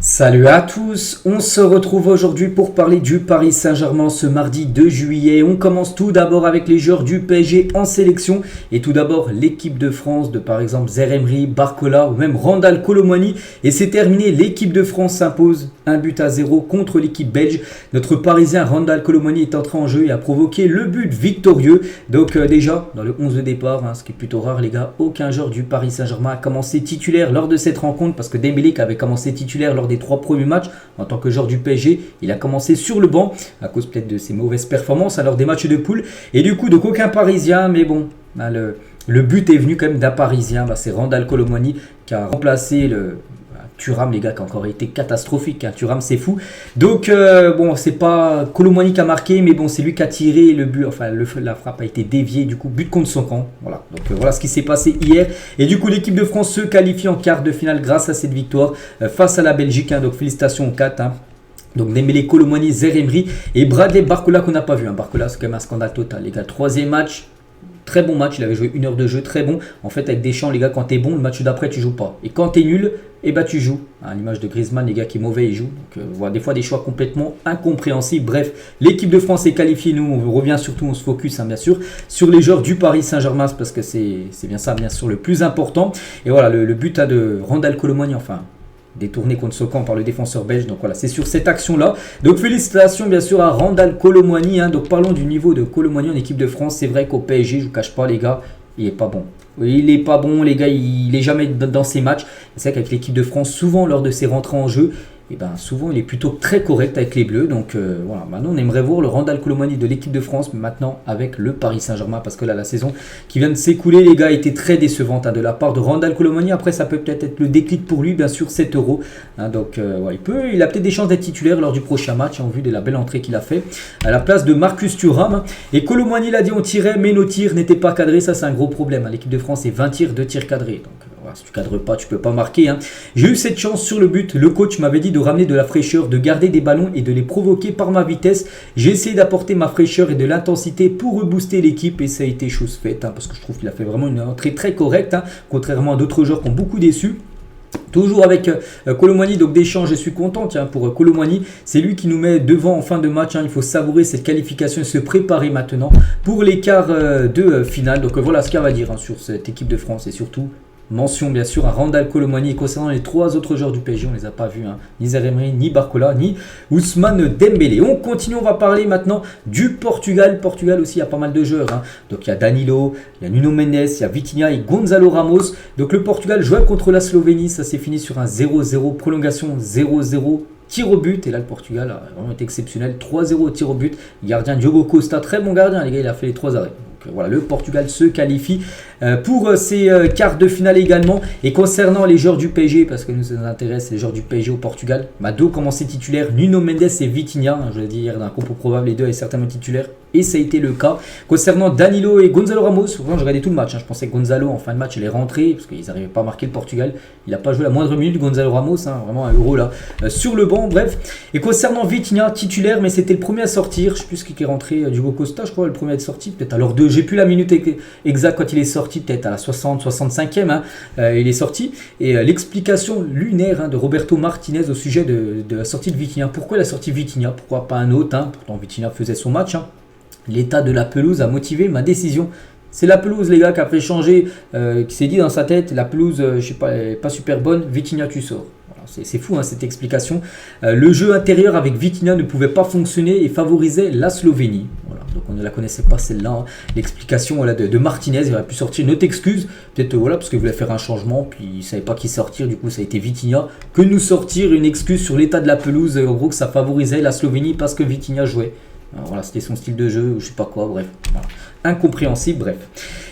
Salut à tous, on se retrouve aujourd'hui pour parler du Paris Saint-Germain ce mardi 2 juillet. On commence tout d'abord avec les joueurs du PSG en sélection et tout d'abord l'équipe de France de par exemple Zaïre-Emery, Barcola ou même Randal Kolo Muani. Et c'est terminé, l'équipe de France s'impose 1-0 contre l'équipe belge. Notre Parisien Randal Kolo Muani est entré en jeu et a provoqué le but victorieux. Donc déjà dans le 11 de départ, ce qui est plutôt rare les gars, aucun joueur du Paris Saint-Germain a commencé titulaire lors de cette rencontre parce que Dembélé qui avait commencé titulaire lors des 3 premiers matchs en tant que joueur du PSG, il a commencé sur le banc à cause peut-être de ses mauvaises performances lors des matchs de poule et du coup donc aucun Parisien, mais bon le but est venu quand même d'un Parisien, c'est Randal Kolo Muani qui a remplacé le Thuram les gars qui a encore été catastrophique, Thuram c'est fou. Donc bon c'est pas Kolo Muani qui a marqué, mais bon c'est lui qui a tiré le but, enfin la frappe a été déviée, du coup but contre son camp. Voilà, donc voilà ce qui s'est passé hier. Et du coup l'équipe de France se qualifie en quart de finale grâce à cette victoire face à la Belgique, donc félicitations aux 4. Donc Dembélé, Kolo Muani, Zaïre-Emery et Bradley Barcola qu'on n'a pas vu. Barcola c'est quand même un scandale total les gars, 3e match. Très bon match, il avait joué 1 heure de jeu, très bon. En fait, avec Deschamps, les gars, quand t'es bon, le match d'après, tu joues pas. Et quand t'es nul, tu joues. À l'image de Griezmann, les gars, qui est mauvais, il joue. Donc, voilà, des fois, des choix complètement incompréhensibles. Bref, l'équipe de France est qualifiée. Nous, on revient surtout, on se focus, bien sûr, sur les joueurs du Paris Saint-Germain, parce que c'est bien ça, bien sûr, le plus important. Et voilà, le but de Randal Kolo Muani, enfin, détourné contre ce camp par le défenseur belge. Donc voilà, c'est sur cette action-là. Donc félicitations bien sûr à Randal Kolo Muani. Donc parlons du niveau de Kolo Muani en équipe de France. C'est vrai qu'au PSG, je vous cache pas les gars, il est pas bon. Oui, il est pas bon les gars, il est jamais dans ses matchs. C'est vrai qu'avec l'équipe de France, souvent lors de ses rentrées en jeu, et souvent il est plutôt très correct avec les Bleus. Donc voilà, maintenant on aimerait voir le Randal Kolo Muani de l'équipe de France, mais maintenant avec le Paris Saint-Germain, parce que là la saison qui vient de s'écouler les gars était très décevante de la part de Randal Kolo Muani. Après ça peut peut-être être le déclic pour lui, bien sûr 7 €. Donc ouais, il a peut-être des chances d'être titulaire lors du prochain match en vue de la belle entrée qu'il a fait à la place de Marcus Thuram. Et Kolo Muani l'a dit, on tirait mais nos tirs n'étaient pas cadrés, ça c'est un gros problème. L'équipe de France c'est 20 tirs, 2 tirs cadrés. Donc voilà, si tu cadres pas, tu peux pas marquer. J'ai eu cette chance sur le but, le coach m'avait dit de ramener de la fraîcheur, de garder des ballons et de les provoquer par ma vitesse. J'ai essayé d'apporter ma fraîcheur et de l'intensité pour rebooster l'équipe et ça a été chose faite, parce que je trouve qu'il a fait vraiment une entrée très correcte, contrairement à d'autres joueurs qui ont beaucoup déçu. Toujours avec Kolo Muani, donc Deschamps, je suis content pour Kolo Muani. C'est lui qui nous met devant en fin de match. Il faut savourer cette qualification et se préparer maintenant pour les quarts de finale. Donc voilà ce qu'il y a à dire sur cette équipe de France et surtout mention bien sûr à Randal Kolo Muani. Et concernant les 3 autres joueurs du PSG, on ne les a pas vus, ni Zaïre-Emery, ni Barcola, ni Ousmane Dembélé. On continue, on va parler maintenant du Portugal. Portugal aussi, il y a pas mal de joueurs. Donc il y a Danilo, il y a Nuno Mendes, il y a Vitinha et Gonzalo Ramos. Donc le Portugal jouait contre la Slovénie, ça s'est fini sur un 0-0, prolongation 0-0. Tir au but, et là le Portugal a vraiment été exceptionnel, 3-0 tir au but, gardien Diogo Costa, très bon gardien les gars, il a fait les 3 arrêts. Donc voilà, le Portugal se qualifie pour ces quarts de finale également. Et concernant les joueurs du PSG, parce que nous ça nous intéresse les joueurs du PSG au Portugal, deux commencés titulaires, Nuno Mendes et Vitinha, je l'ai dit hier, d'un compo probable, les deux est certainement titulaire. Et ça a été le cas. Concernant Danilo et Gonzalo Ramos, vraiment j'ai regardé tout le match. Je pensais que Gonzalo en fin de match il est rentré parce qu'ils n'arrivaient pas à marquer le Portugal. Il n'a pas joué la moindre minute, Gonzalo Ramos, vraiment un euro là sur le banc. Bref. Et concernant Vitinha, titulaire, mais c'était le premier à sortir. Je ne sais plus ce qui est rentré, Diogo Costa, je crois, le premier à être sorti. Peut-être à l'heure 2, j'ai plus la minute exacte quand il est sorti, peut-être à la 60, 65e. Il est sorti. Et l'explication lunaire de Roberto Martinez au sujet de la sortie de Vitinha. Pourquoi la sortie de Vitinha? Pourquoi pas un autre? Pourtant Vitinha faisait son match. L'état de la pelouse a motivé ma décision. C'est la pelouse les gars qui a fait changer, qui s'est dit dans sa tête, la pelouse, je sais pas, elle est pas super bonne, Vitinha tu sors. Voilà, c'est fou cette explication. Le jeu intérieur avec Vitinha ne pouvait pas fonctionner et favorisait la Slovénie. Voilà, donc on ne la connaissait pas celle-là. L'explication de Martinez, il aurait pu sortir une autre excuse, peut-être parce qu'il voulait faire un changement, puis il ne savait pas qui sortir, du coup ça a été Vitinha. Que nous sortir une excuse sur l'état de la pelouse, en gros que ça favorisait la Slovénie parce que Vitinha jouait. Voilà, c'était son style de jeu, je sais pas quoi, bref. Voilà. Incompréhensible, bref.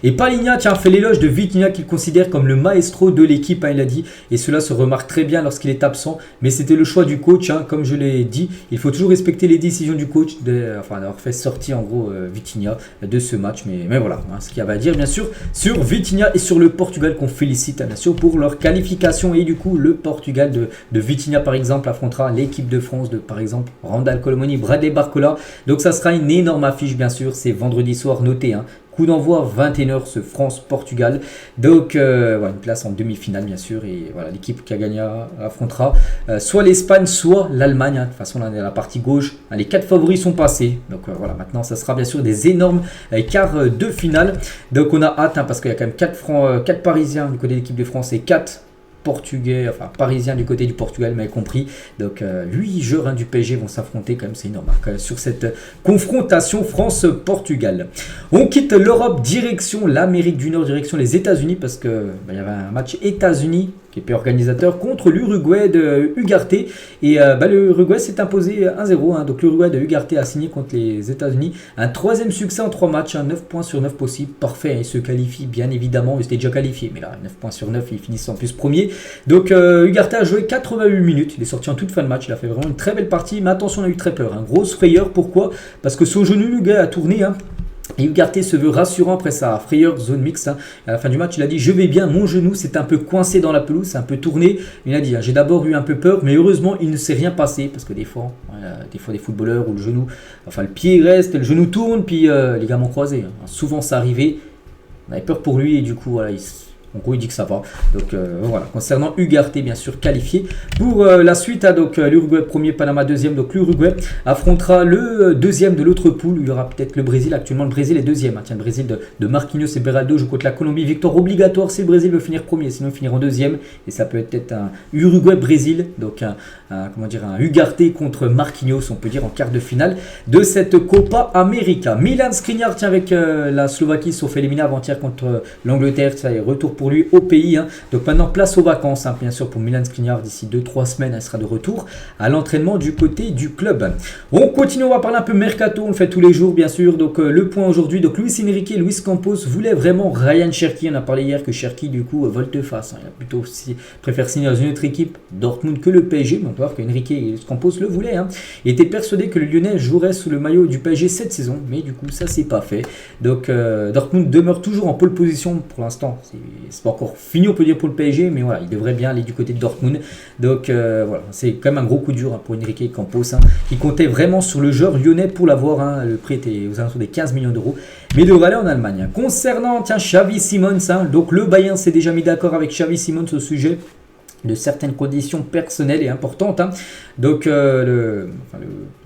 Et Palhinha fait l'éloge de Vitinha qu'il considère comme le maestro de l'équipe, il a dit. Et cela se remarque très bien lorsqu'il est absent. Mais c'était le choix du coach, comme je l'ai dit. Il faut toujours respecter les décisions du coach d'avoir fait sortir en gros Vitinha de ce match. Mais voilà, ce qu'il y avait à dire bien sûr sur Vitinha et sur le Portugal qu'on félicite bien sûr pour leur qualification. Et du coup, le Portugal de Vitinha par exemple affrontera l'équipe de France de par exemple Randal Kolo Muani, Bradley Barcola. Donc ça sera une énorme affiche bien sûr, c'est vendredi soir, noté, hein. Coup d'envoi 21h, ce France-Portugal. Donc, voilà, une place en demi-finale, bien sûr. Et voilà, l'équipe qui a gagné affrontera soit l'Espagne, soit l'Allemagne. Hein. De toute façon, là, on est à la partie gauche. Hein, les 4 favoris sont passés. Donc, voilà, maintenant, ça sera bien sûr des énormes quarts de finale. Donc, on a hâte, hein, parce qu'il y a quand même 4 Parisiens du côté de l'équipe de France et 4 Portugais, enfin Parisiens du côté du Portugal, m'avez compris. Donc 8 joueurs, hein, du PSG vont s'affronter quand même, c'est énorme, hein, sur cette confrontation France-Portugal. On quitte l'Europe, direction l'Amérique du Nord, direction les États-Unis, parce que il y avait un match États-Unis qui est pays organisateur contre l'Uruguay de Ugarte. Et l'Uruguay s'est imposé 1-0. Hein, donc l'Uruguay de Ugarte a signé contre les États-Unis un 3e succès en 3 matchs, hein, 9 points sur 9 possibles. Parfait, hein, il se qualifie bien évidemment, il était déjà qualifié, mais là 9 points sur 9, il finit en plus premier. Donc Ugarte a joué 88 minutes, il est sorti en toute fin de match, il a fait vraiment une très belle partie, mais attention, on a eu très peur. Hein, grosse frayeur, pourquoi? Parce que son genou, le gars a tourné. Hein, et Ugarte se veut rassurant après sa frayeur zone mixte. Hein. À la fin du match, il a dit: je vais bien, mon genou s'est un peu coincé dans la pelouse, c'est un peu tourné. Il a dit: j'ai d'abord eu un peu peur, mais heureusement, il ne s'est rien passé. Parce que des fois, des footballeurs où le genou, enfin le pied reste, le genou tourne, puis les ligaments croisés. Hein. Souvent, ça arrivait. On avait peur pour lui et du coup, voilà, en gros, il dit que ça va. Donc voilà, concernant Ugarte, bien sûr, qualifié pour la suite. Hein, donc l'Uruguay premier, Panama deuxième. Donc l'Uruguay affrontera le deuxième de l'autre poule. Il y aura peut-être le Brésil. Actuellement, le Brésil est deuxième. Hein. Tiens, le Brésil de Marquinhos et Beraldo joue contre la Colombie. Victoire obligatoire si le Brésil veut finir premier. Sinon, finir en deuxième. Et ça peut être peut-être un Uruguay-Brésil. Donc un Ugarte contre Marquinhos, on peut dire, en quart de finale de cette Copa América. Milan Skriniar, tiens, avec la Slovaquie, se sont fait éliminer avant-hier contre l'Angleterre. Ça y est, retour pour lui au pays. Hein. Donc maintenant, place aux vacances, hein, bien sûr, pour Milan Skriniar. D'ici 2-3 semaines, elle sera de retour à l'entraînement du côté du club. On continue, on va parler un peu mercato, on le fait tous les jours, bien sûr. Donc le point aujourd'hui, donc Luis Enrique et Luis Campos voulaient vraiment Ryan Cherki. On a parlé hier que Cherki, du coup, volte-face. Hein. Il a plutôt préfère signer dans une autre équipe, Dortmund, que le PSG. Donc on va voir qu'Enrique et Luis Campos le voulaient. Hein. Il était persuadé que le Lyonnais jouerait sous le maillot du PSG cette saison, mais du coup, ça, c'est pas fait. Donc Dortmund demeure toujours en pole position pour l'instant. C'est pas encore fini, on peut dire, pour le PSG, mais voilà, il devrait bien aller du côté de Dortmund. Donc voilà, c'est quand même un gros coup dur, hein, pour Enrique et Campos, hein, qui comptait vraiment sur le joueur lyonnais pour l'avoir. Hein. Le prix était aux alentours des 15 millions d'euros, mais il devrait aller en Allemagne. Concernant, tiens, Xavi Simons, hein, donc le Bayern s'est déjà mis d'accord avec Xavi Simons au sujet de certaines conditions personnelles et importantes. Hein. Donc le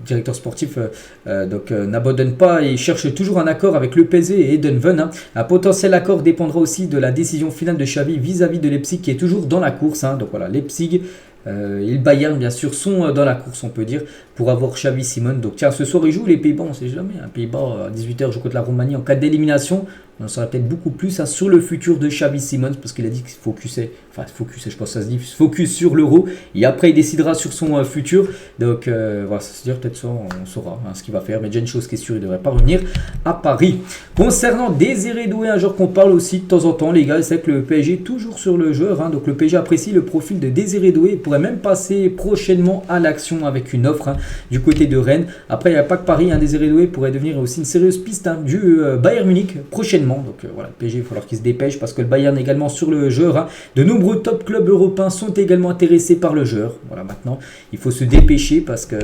directeur sportif n'abandonne pas et cherche toujours un accord avec le PSG et Eindhoven. Hein. Un potentiel accord dépendra aussi de la décision finale de Xavi vis-à-vis de Leipzig, qui est toujours dans la course. Hein. Donc voilà, Leipzig et le Bayern, bien sûr, sont dans la course, on peut dire, pour avoir Xavi Simons. Donc tiens, ce soir, ils jouent les Pays-Bas, on ne sait jamais. Un Pays-Bas à 18h joue contre la Roumanie en cas d'élimination. On en saura peut-être beaucoup plus, hein, sur le futur de Xavi Simons, parce qu'il a dit qu'il focusait, je pense que ça se dit, focus sur l'Euro, et après il décidera sur son futur. Donc voilà, ça se dire peut-être ça, on saura, hein, ce qu'il va faire, mais déjà une chose qui est sûre, il ne devrait pas revenir à Paris. Concernant Désiré Doué, un joueur qu'on parle aussi de temps en temps, les gars, c'est que le PSG est toujours sur le joueur. Hein, donc le PSG apprécie le profil de Désiré Doué, il pourrait même passer prochainement à l'action avec une offre, hein, du côté de Rennes. Après, il n'y a pas que Paris, hein, Désiré Doué pourrait devenir aussi une sérieuse piste, hein, du Bayern Munich prochainement. Donc voilà, le PSG, il va falloir qu'il se dépêche, parce que le Bayern est également sur le joueur. Hein. De nombreux top clubs européens sont également intéressés par le joueur. Voilà, maintenant, il faut se dépêcher, parce qu'il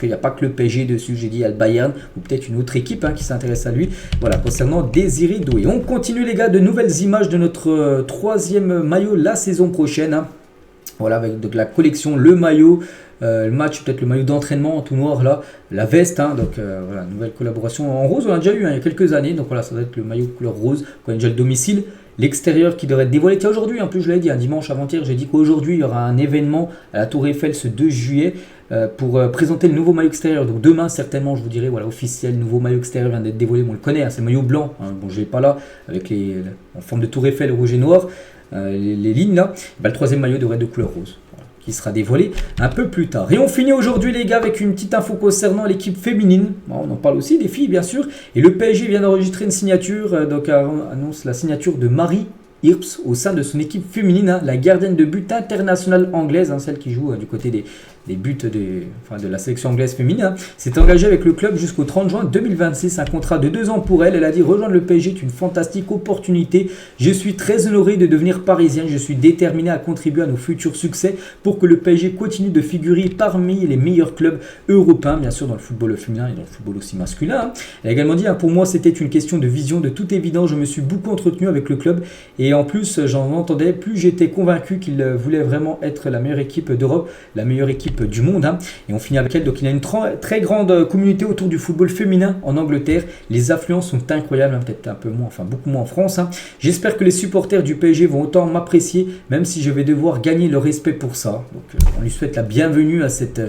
n'y a pas que le PSG dessus. J'ai dit, il y a le Bayern, ou peut-être une autre équipe, hein, qui s'intéresse à lui. Voilà, concernant Désiré Doué. On continue, les gars, de nouvelles images de notre 3e maillot la saison prochaine. Hein. Voilà, avec donc la collection, le maillot, le match, peut-être le maillot d'entraînement en tout noir là, la veste, hein, donc voilà, nouvelle collaboration en rose, on a déjà eu, hein, il y a quelques années, donc voilà, ça doit être le maillot couleur rose, quand on a déjà le domicile. L'extérieur qui devrait être dévoilé, tiens, aujourd'hui, en plus je l'avais dit, un dimanche avant-hier, j'ai dit qu'aujourd'hui il y aura un événement à la Tour Eiffel ce 2 juillet pour présenter le nouveau maillot extérieur. Donc demain certainement, je vous dirai, voilà, officiel, nouveau maillot extérieur vient d'être dévoilé, on le connaît, hein, c'est le maillot blanc, hein, bon je l'ai pas là, avec en forme de Tour Eiffel rouge et noir, les lignes là, bah, le 3e maillot devrait être de couleur rose. Qui sera dévoilé un peu plus tard. Et on finit aujourd'hui, les gars, avec une petite info concernant l'équipe féminine. Bon, on en parle aussi des filles, bien sûr. Et le PSG vient d'enregistrer une signature, donc annonce la signature de Marie Earps au sein de son équipe féminine, hein, la gardienne de but internationale anglaise, hein, celle qui joue du côté des buts de la sélection anglaise féminine, hein, s'est engagée avec le club jusqu'au 30 juin 2026, un contrat de 2 ans pour elle. Elle a dit: rejoindre le PSG est une fantastique opportunité, je suis très honorée de devenir parisienne, je suis déterminée à contribuer à nos futurs succès pour que le PSG continue de figurer parmi les meilleurs clubs européens, bien sûr dans le football féminin et dans le football aussi masculin, hein. Elle a également dit: pour moi c'était une question de vision, de toute évidence, je me suis beaucoup entretenue avec le club et en plus j'en entendais, plus j'étais convaincu qu'il voulait vraiment être la meilleure équipe d'Europe, la meilleure équipe du monde, hein. Et on finit avec elle. Donc il y a une très grande communauté autour du football féminin en Angleterre, les affluences sont incroyables, hein, peut-être un peu moins, enfin beaucoup moins en France, hein. J'espère que les supporters du PSG vont autant m'apprécier, même si je vais devoir gagner le respect pour ça. Donc on lui souhaite la bienvenue à cette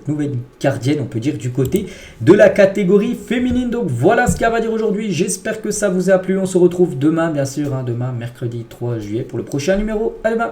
nouvelle gardienne, on peut dire, du côté de la catégorie féminine. Donc voilà ce qu'il y a à dire aujourd'hui, j'espère que ça vous a plu. On se retrouve demain, bien sûr, hein, demain mercredi 3 juillet pour le prochain numéro. Allez, bye.